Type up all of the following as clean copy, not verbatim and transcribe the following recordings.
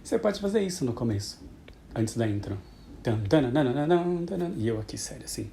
Você pode fazer isso no começo, antes da intro. E eu aqui, sério, assim.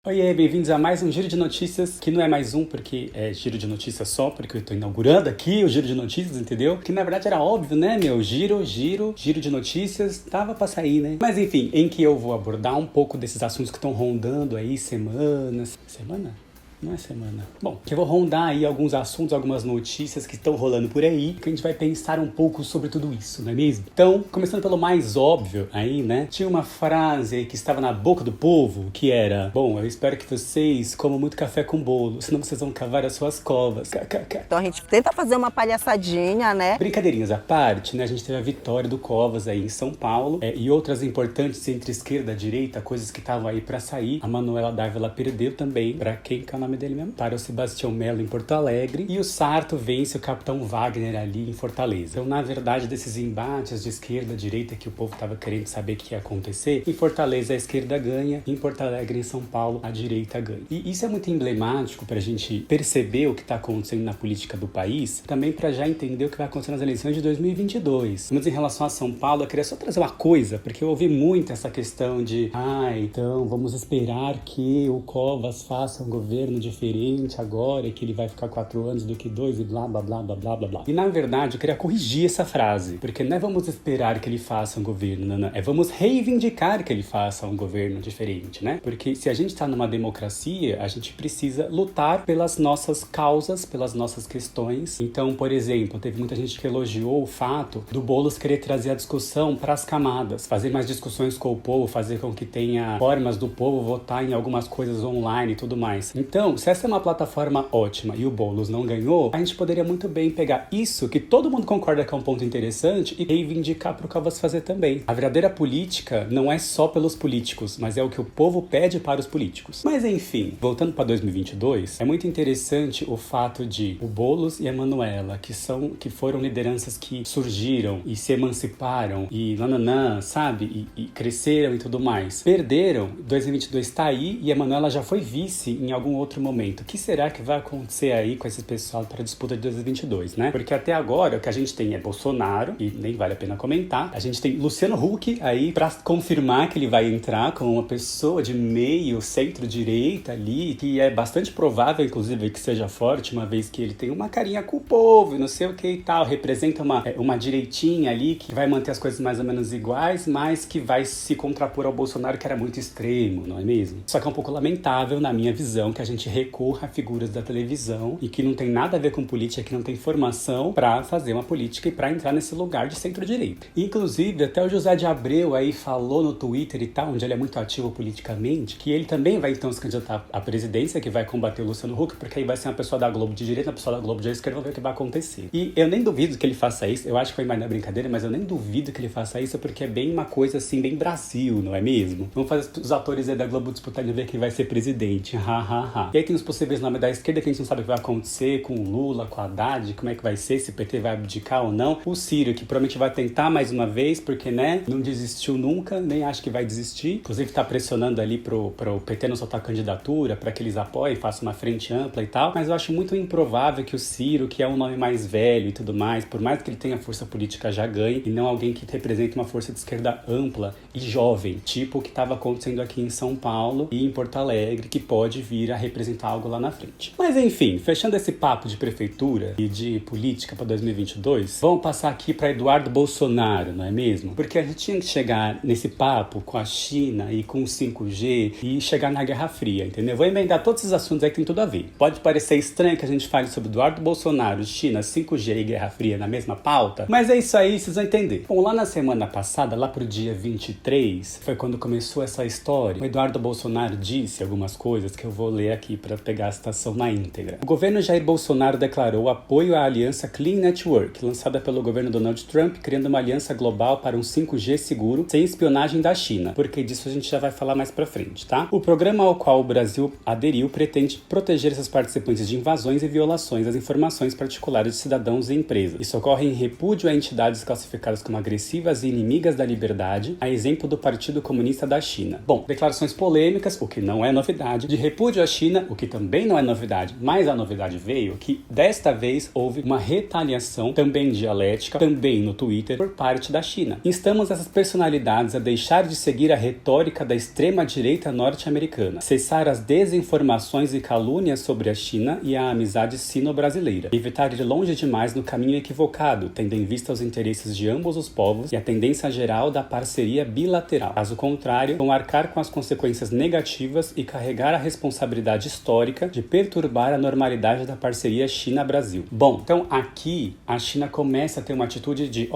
Oiê, bem-vindos a mais um Giro de Notícias, que não é mais um porque é Giro de Notícias só, porque eu tô inaugurando aqui o Giro de Notícias, entendeu? Que na verdade era óbvio, né, meu? Giro de Notícias, tava pra sair, né? Mas enfim, em que eu vou abordar um pouco desses assuntos que estão rondando aí semanas... Semana? Não é semana. Bom, que eu vou rondar aí alguns assuntos, algumas notícias que estão rolando por aí, que a gente vai pensar um pouco sobre tudo isso, não é mesmo? Então, começando pelo mais óbvio aí, né? Tinha uma frase aí que estava na boca do povo, que era: bom, eu espero que vocês comam muito café com bolo, senão vocês vão cavar as suas covas. KKK. Então a gente tenta fazer uma palhaçadinha, né? Brincadeirinhas à parte, né? A gente teve a vitória do Covas aí em São Paulo, e outras importantes entre esquerda e direita, coisas que estavam aí pra sair. A Manuela Dávila perdeu também, pra quem que é o nome dele mesmo? Para o Sebastião Melo em Porto Alegre, e o Sarto vence o Capitão Wagner ali em Fortaleza. Então, na verdade, desses embates de esquerda e direita que o povo tava querendo saber o que ia acontecer, em Fortaleza a esquerda ganha, em Porto Alegre, em São Paulo, a direita ganha. E isso é muito emblemático pra gente perceber o que tá acontecendo na política do país, também pra já entender o que vai acontecer nas eleições de 2022. Mas em relação a São Paulo, eu queria só trazer uma coisa, porque eu ouvi muito essa questão de então vamos esperar que o Covas faça um governo diferente agora, que ele vai ficar 4 anos do que 2 e blá, blá, blá, blá, blá, blá, blá. E na verdade, eu queria corrigir essa frase, porque não é vamos esperar que ele faça um governo, não, é vamos reivindicar que ele faça um governo diferente, né? Porque se a gente tá numa democracia, a gente precisa lutar pelas nossas causas, pelas nossas questões. Então, por exemplo, teve muita gente que elogiou o fato do Boulos querer trazer a discussão para as camadas, fazer mais discussões com o povo, fazer com que tenha formas do povo votar em algumas coisas online e tudo mais. Então, se essa é uma plataforma ótima e o Boulos não ganhou, a gente poderia muito bem pegar isso, que todo mundo concorda que é um ponto interessante, e reivindicar para o Covas fazer também. A verdadeira política não é só pelos políticos, mas é o que o povo pede para os políticos. Mas enfim, voltando para 2022, é muito interessante o fato de o Boulos e a Manuela, que foram lideranças que surgiram e se emanciparam e nananã, sabe? E cresceram e tudo mais. Perderam, 2022 tá aí e a Manuela já foi vice em algum outro momento. O que será que vai acontecer aí com esse pessoal para a disputa de 2022, né? Porque até agora o que a gente tem é Bolsonaro, e nem vale a pena comentar. A gente tem Luciano Huck aí para confirmar que ele vai entrar como uma pessoa de meio centro-direita ali, que é bastante provável, inclusive, que seja forte, uma vez que ele tem uma carinha com o povo e não sei o que e tal, representa uma direitinha ali que vai manter as coisas mais ou menos iguais, mas que vai se contrapor ao Bolsonaro, que era muito extremo, não é mesmo? Só que é um pouco lamentável, na minha visão, que a gente recorra a figuras da televisão e que não tem nada a ver com política, que não tem formação pra fazer uma política e pra entrar nesse lugar de centro-direita. Inclusive, até o José de Abreu aí falou no Twitter e tal, onde ele é muito ativo politicamente, que ele também vai então se candidatar à presidência, que vai combater o Luciano Huck, porque aí vai ser uma pessoa da Globo de direita, uma pessoa da Globo de esquerda, vamos ver o que vai acontecer. E eu nem duvido que ele faça isso, eu acho que foi mais na brincadeira, mas eu nem duvido que ele faça isso, porque é bem uma coisa assim, bem Brasil, não é mesmo? Vamos fazer os atores aí da Globo disputarem ver quem vai ser presidente, E aí tem os possíveis nomes da esquerda que a gente não sabe o que vai acontecer com o Lula, com a Haddad, como é que vai ser, se o PT vai abdicar ou não. O Ciro, que provavelmente vai tentar mais uma vez, porque, né, não desistiu nunca, nem acho que vai desistir. Inclusive tá pressionando ali pro PT não soltar candidatura, para que eles apoiem, façam uma frente ampla e tal. Mas eu acho muito improvável que o Ciro, que é um nome mais velho e tudo mais, por mais que ele tenha força política, já ganhe, e não alguém que represente uma força de esquerda ampla e jovem, tipo o que estava acontecendo aqui em São Paulo e em Porto Alegre, que pode vir a representar algo lá na frente. Mas enfim, fechando esse papo de prefeitura e de política para 2022, vamos passar aqui para Eduardo Bolsonaro, não é mesmo? Porque a gente tinha que chegar nesse papo com a China e com o 5G e chegar na Guerra Fria, entendeu? Vou emendar todos esses assuntos aí que tem tudo a ver. Pode parecer estranho que a gente fale sobre Eduardo Bolsonaro, China, 5G e Guerra Fria na mesma pauta, mas é isso aí, vocês vão entender. Bom, lá na semana passada, lá pro dia 23, foi quando começou essa história. O Eduardo Bolsonaro disse algumas coisas que eu vou ler aqui aqui para pegar a citação na íntegra. O governo Jair Bolsonaro declarou apoio à aliança Clean Network, lançada pelo governo Donald Trump, criando uma aliança global para um 5G seguro, sem espionagem da China, porque disso a gente já vai falar mais pra frente, tá? O programa ao qual o Brasil aderiu pretende proteger esses participantes de invasões e violações das informações particulares de cidadãos e empresas. Isso ocorre em repúdio a entidades classificadas como agressivas e inimigas da liberdade, a exemplo do Partido Comunista da China. Bom, declarações polêmicas, o que não é novidade, de repúdio à China, o que também não é novidade, mas a novidade veio que desta vez houve uma retaliação, também dialética, também no Twitter, por parte da China. Instamos essas personalidades a deixar de seguir a retórica da extrema-direita norte-americana, cessar as desinformações e calúnias sobre a China e a amizade sino-brasileira, evitar ir longe demais no caminho equivocado, tendo em vista os interesses de ambos os povos e a tendência geral da parceria bilateral. Caso contrário, vão arcar com as consequências negativas e carregar a responsabilidade histórica de perturbar a normalidade da parceria China-Brasil. Bom, então aqui a China começa a ter uma atitude de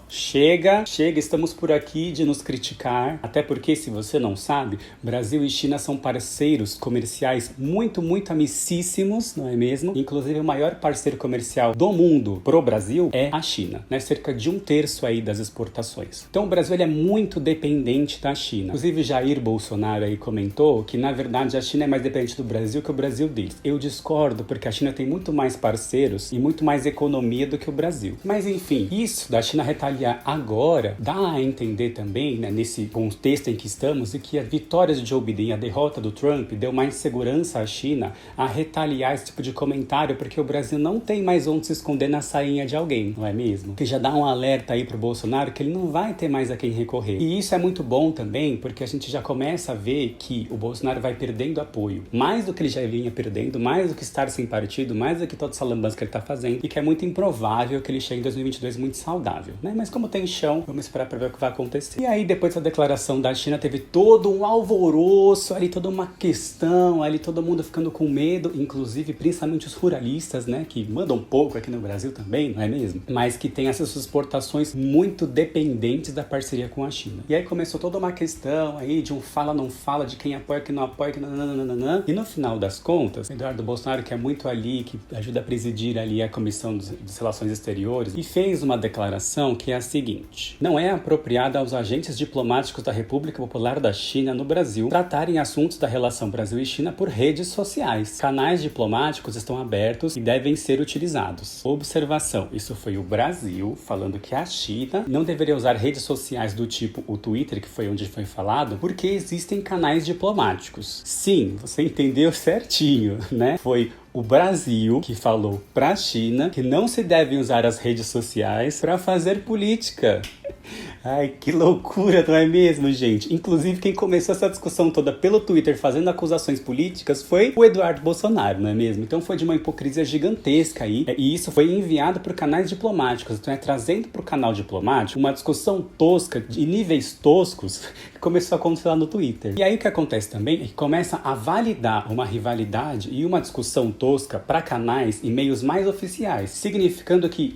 chega, estamos por aqui de nos criticar, até porque, se você não sabe, Brasil e China são parceiros comerciais muito amicíssimos, não é mesmo? Inclusive, o maior parceiro comercial do mundo pro Brasil é a China, né? Cerca de 1/3 aí das exportações. Então, o Brasil ele é muito dependente da China. Inclusive, Jair Bolsonaro aí comentou que, na verdade, a China é mais dependente do Brasil que o Brasil deles. Eu discordo, porque a China tem muito mais parceiros e muito mais economia do que o Brasil. Mas, enfim, isso da China retaliar agora dá a entender também, né, nesse contexto em que estamos, e que a vitória de Joe Biden e a derrota do Trump deu mais segurança à China a retaliar esse tipo de comentário, porque o Brasil não tem mais onde se esconder na sainha de alguém, não é mesmo? Que já dá um alerta aí pro Bolsonaro que ele não vai ter mais a quem recorrer. E isso é muito bom também, porque a gente já começa a ver que o Bolsonaro vai perdendo apoio, mais do que ele já vinha perdendo, mais do que estar sem partido, mais do que toda essa lambança que ele tá fazendo, e que é muito improvável que ele chegue em 2022 muito saudável, né? Mas como tem chão, vamos esperar para ver o que vai acontecer. E aí, depois da declaração da China, teve todo um alvoroço, ali toda uma questão, ali todo mundo ficando com medo, inclusive, principalmente os ruralistas, né, que mandam pouco aqui no Brasil também, não é mesmo? Mas que tem essas exportações muito dependentes da parceria com a China. E aí começou toda uma questão aí de um fala, não fala, de quem apoia, quem não apoia, que nananana. E no final das contas, Eduardo Bolsonaro, que é muito ali, que ajuda a presidir ali a Comissão de Relações Exteriores, e fez uma declaração que é a seguinte: não é apropriado aos agentes diplomáticos da República Popular da China no Brasil tratarem assuntos da relação Brasil e China por redes sociais. Canais diplomáticos estão abertos e devem ser utilizados. Observação: isso foi o Brasil falando que a China não deveria usar redes sociais do tipo o Twitter, que foi onde foi falado, porque existem canais diplomáticos. Sim, você entendeu certinho, né? Foi o Brasil que falou para a China que não se devem usar as redes sociais para fazer política. Ai, que loucura, não é mesmo, gente? Inclusive, quem começou essa discussão toda pelo Twitter fazendo acusações políticas foi o Eduardo Bolsonaro, não é mesmo? Então foi de uma hipocrisia gigantesca aí, e isso foi enviado por canais diplomáticos. Então trazendo para o canal diplomático uma discussão tosca, de níveis toscos, que começou a acontecer lá no Twitter. E aí o que acontece também é que começa a validar uma rivalidade e uma discussão tosca para canais e meios mais oficiais, significando que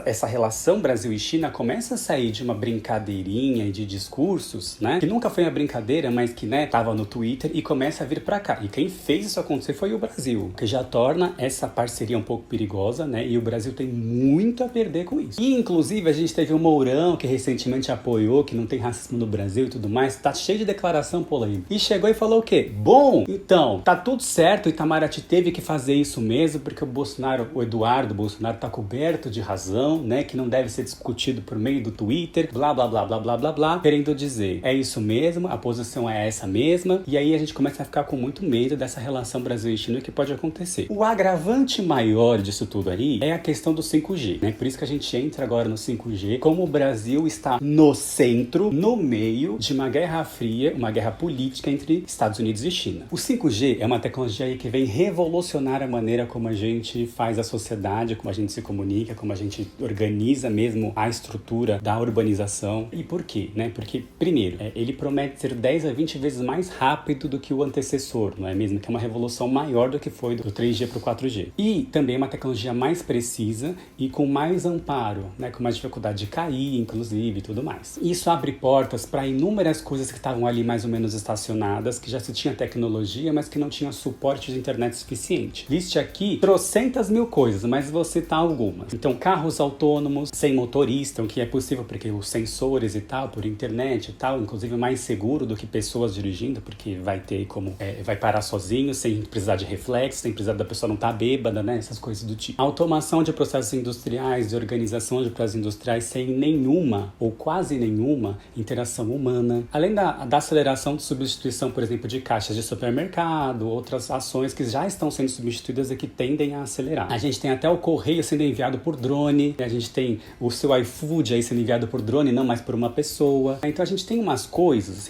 essa relação Brasil e China começa a sair de uma brincadeirinha e de discursos, né, que nunca foi uma brincadeira, mas que, né, tava no Twitter, e começa a vir pra cá. E quem fez isso acontecer foi o Brasil, que já torna essa parceria um pouco perigosa, né, e o Brasil tem muito a perder com isso. E, inclusive, a gente teve o Mourão, que recentemente apoiou, que não tem racismo no Brasil e tudo mais, tá cheio de declaração polêmica. E chegou e falou o quê? Bom, então, tá tudo certo, Itamaraty teve que fazer isso mesmo, porque o Bolsonaro, o Eduardo Bolsonaro tá coberto de razão, né, que não deve ser discutido por meio do Twitter, blá, blá, blá, blá, blá, blá, blá, querendo dizer, é isso mesmo, a posição é essa mesma, e aí a gente começa a ficar com muito medo dessa relação Brasil e China que pode acontecer. O agravante maior disso tudo aí é a questão do 5G, né? Por isso que a gente entra agora no 5G, como o Brasil está no centro, no meio de uma guerra fria, uma guerra política entre Estados Unidos e China. O 5G é uma tecnologia aí que vem revolucionar a maneira como a gente faz a sociedade, como a gente se comunica, como a gente organiza mesmo a estrutura da urbanização, atenção. E por quê? Né? Porque, primeiro, ele promete ser 10 a 20 vezes mais rápido do que o antecessor, não é mesmo? Que é uma revolução maior do que foi do 3G para o 4G. E também uma tecnologia mais precisa e com mais amparo, né? Com mais dificuldade de cair, inclusive, e tudo mais. Isso abre portas para inúmeras coisas que estavam ali mais ou menos estacionadas, que já se tinha tecnologia, mas que não tinha suporte de internet suficiente. Liste aqui trocentas mil coisas, mas vou citar algumas. Então, carros autônomos, sem motorista, o que é possível porque os sensores e tal, por internet e tal, inclusive mais seguro do que pessoas dirigindo, porque vai ter como, vai parar sozinho, sem precisar de reflexo, sem precisar da pessoa não estar bêbada, né? Essas coisas do tipo. Automação de processos industriais, de organização de processos industriais sem nenhuma, ou quase nenhuma, interação humana. Além da aceleração de substituição, por exemplo, de caixas de supermercado, outras ações que já estão sendo substituídas e que tendem a acelerar. A gente tem até o correio sendo enviado por drone, a gente tem o seu iFood aí sendo enviado por drone, não mais por uma pessoa. Então a gente tem umas coisas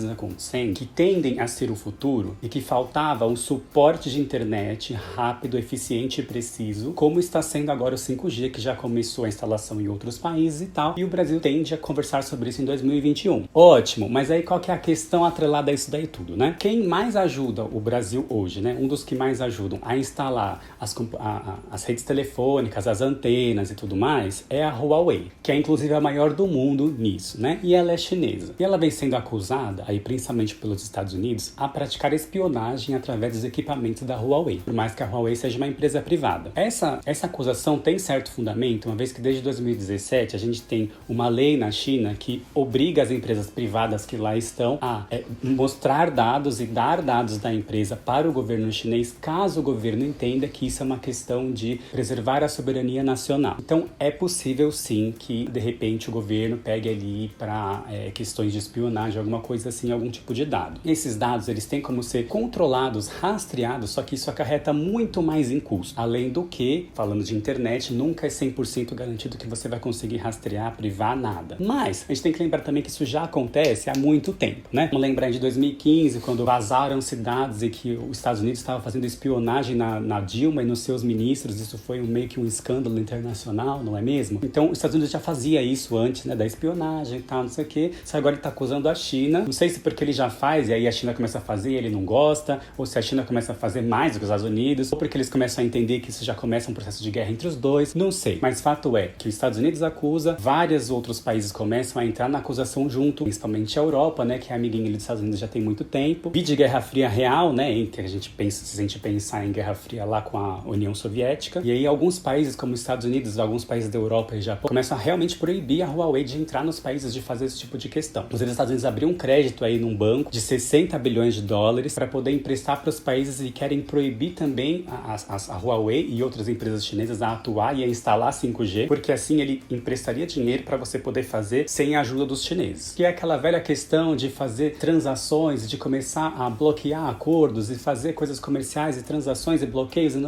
acontecendo que tendem a ser o futuro e que faltava um suporte de internet rápido, eficiente e preciso, como está sendo agora o 5G, que já começou a instalação em outros países e tal, e o Brasil tende a conversar sobre isso em 2021. Ótimo, mas aí qual que é a questão atrelada a isso daí tudo, né? Quem mais ajuda o Brasil hoje, né? Um dos que mais ajudam a instalar as redes telefônicas, as antenas e tudo mais, é a Huawei, que é inclusive a maior do mundo nisso, né? E ela é chinesa. E ela vem sendo acusada, aí principalmente pelos Estados Unidos, a praticar espionagem através dos equipamentos da Huawei, por mais que a Huawei seja uma empresa privada. Essa acusação tem certo fundamento, uma vez que desde 2017 a gente tem uma lei na China que obriga as empresas privadas que lá estão a mostrar dados e dar dados da empresa para o governo chinês, caso o governo entenda que isso é uma questão de preservar a soberania nacional. Então é possível sim que de repente o governo pegue ali para questões de espionagem, alguma coisa assim, algum tipo de dado. Esses dados eles têm como ser controlados, rastreados, só que isso acarreta muito mais em custo. Além do que, falando de internet, nunca é 100% garantido que você vai conseguir rastrear, privar, nada. Mas a gente tem que lembrar também que isso já acontece há muito tempo, né? Vamos lembrar de 2015, quando vazaram-se dados e que os Estados Unidos estava fazendo espionagem na Dilma e nos seus ministros. Isso foi meio que um escândalo internacional, não é mesmo? Então, os Estados Unidos já fazia isso antes, né, da espionagem e tal, não sei o quê. Só agora ele está acusando a China. Não sei se porque ele já faz e aí a China começa a fazer e ele não gosta, ou se a China começa a fazer mais do que os Estados Unidos, ou porque eles começam a entender que isso já começa um processo de guerra entre os dois. Não sei. Mas fato é que os Estados Unidos acusa, vários outros países começam a entrar na acusação junto, principalmente a Europa, né, que é amiguinha dos Estados Unidos já tem muito tempo. E de Guerra Fria real, né, em que a gente pensa, se a gente pensar em Guerra Fria lá com a União Soviética. E aí alguns países como os Estados Unidos, alguns países da Europa e Japão começam a realmente proibir a Huawei de entrar nos países, de fazer esse tipo de questão. Inclusive os Estados Unidos abriu um crédito aí num banco de 60 bilhões de dólares para poder emprestar para os países e querem proibir também a Huawei e outras empresas chinesas a atuar e a instalar 5G, porque assim ele emprestaria dinheiro para você poder fazer sem a ajuda dos chineses. Que é aquela velha questão de fazer transações, de começar a bloquear acordos e fazer coisas comerciais e transações e bloqueios e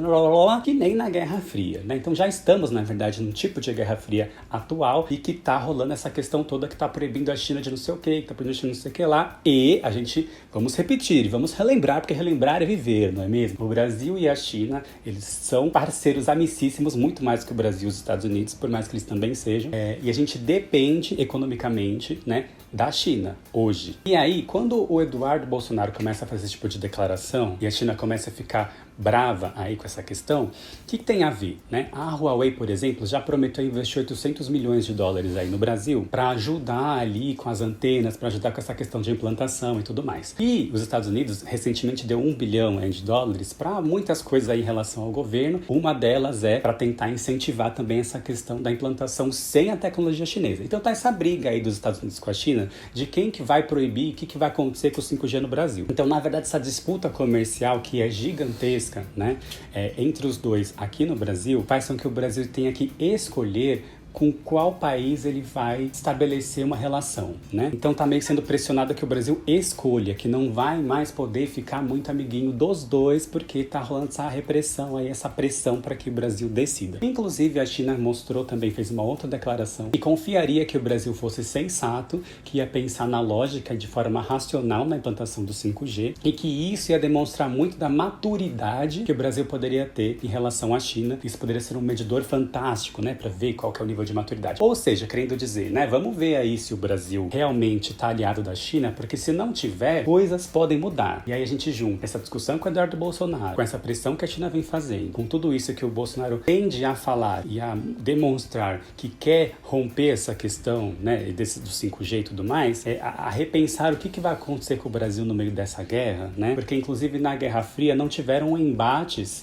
que nem na Guerra Fria, né? Então já estamos, na verdade, num tipo de Guerra Fria atual e que tá rolando essa questão toda que tá proibindo a China de não sei o que tá proibindo a China de não sei o que lá. E a gente, vamos repetir, vamos relembrar, porque relembrar é viver, não é mesmo? O Brasil e a China, eles são parceiros amicíssimos, muito mais que o Brasil e os Estados Unidos, por mais que eles também sejam. E a gente depende economicamente, né, da China, hoje. E aí, quando o Eduardo Bolsonaro começa a fazer esse tipo de declaração e a China começa a ficar brava aí com essa questão, o que tem a ver, né? A Huawei, por exemplo, já prometeu investir 800 milhões de dólares aí no Brasil para ajudar ali com as antenas, para ajudar com essa questão de implantação e tudo mais. E os Estados Unidos recentemente deu 1 bilhão de dólares para muitas coisas aí em relação ao governo. Uma delas é para tentar incentivar também essa questão da implantação sem a tecnologia chinesa. Então tá essa briga aí dos Estados Unidos com a China de quem que vai proibir, o que vai acontecer com o 5G no Brasil. Então, na verdade, essa disputa comercial que é gigantesca, né, entre os dois aqui no Brasil, faz com que o Brasil tenha que escolher com qual país ele vai estabelecer uma relação, né? Então tá meio sendo pressionado que o Brasil escolha, que não vai mais poder ficar muito amiguinho dos dois, porque tá rolando essa repressão aí, essa pressão para que o Brasil decida. Inclusive a China mostrou também, fez uma outra declaração, que confiaria que o Brasil fosse sensato, que ia pensar na lógica e de forma racional na implantação do 5G, e que isso ia demonstrar muito da maturidade que o Brasil poderia ter em relação à China. Isso poderia ser um medidor fantástico, né, para ver qual que é o nível nível de maturidade. Ou seja, querendo dizer, né, vamos ver aí se o Brasil realmente está aliado da China, porque se não tiver, coisas podem mudar. E aí a gente junta essa discussão com o Eduardo Bolsonaro, com essa pressão que a China vem fazendo, com tudo isso que o Bolsonaro tende a falar e a demonstrar que quer romper essa questão, né, do 5G e tudo mais, a repensar o que vai acontecer com o Brasil no meio dessa guerra, né? Porque inclusive na Guerra Fria não tiveram embates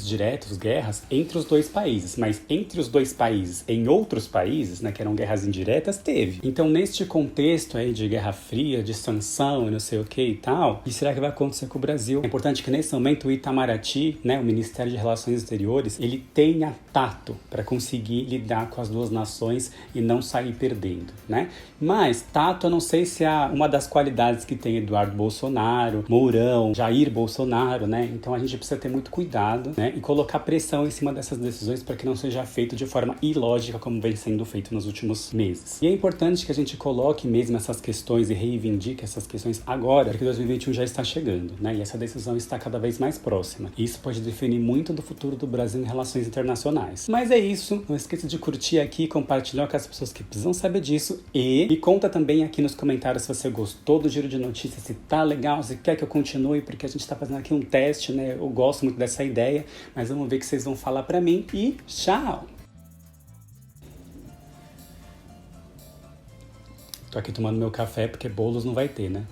diretos, guerras entre os dois países, mas entre os dois países em outros países, né, que eram guerras indiretas, teve. Então, neste contexto aí de Guerra Fria, de sanção e não sei o que e tal, o que será que vai acontecer com o Brasil? É importante que nesse momento o Itamaraty, né, o Ministério de Relações Exteriores, ele tenha tato para conseguir lidar com as duas nações e não sair perdendo, né? Mas tato, eu não sei se é uma das qualidades que tem Eduardo Bolsonaro, Mourão, Jair Bolsonaro, né? Então a gente precisa ter muito cuidado, né? E colocar pressão em cima dessas decisões para que não seja feito de forma ilógica como vem sendo feito nos últimos meses. E é importante que a gente coloque mesmo essas questões e reivindique essas questões agora, porque 2021 já está chegando, né? E essa decisão está cada vez mais próxima. E isso pode definir muito do futuro do Brasil em relações internacionais. Mas é isso. Não esqueça de curtir aqui, compartilhar com as pessoas que precisam saber disso e me conta também aqui nos comentários se você gostou do Giro de Notícias, se tá legal, se quer que eu continue, porque a gente tá fazendo aqui um teste, né? Eu gosto muito dessa ideia, mas vamos ver o que vocês vão falar pra mim e tchau! Tô aqui tomando meu café porque bolos não vai ter, né?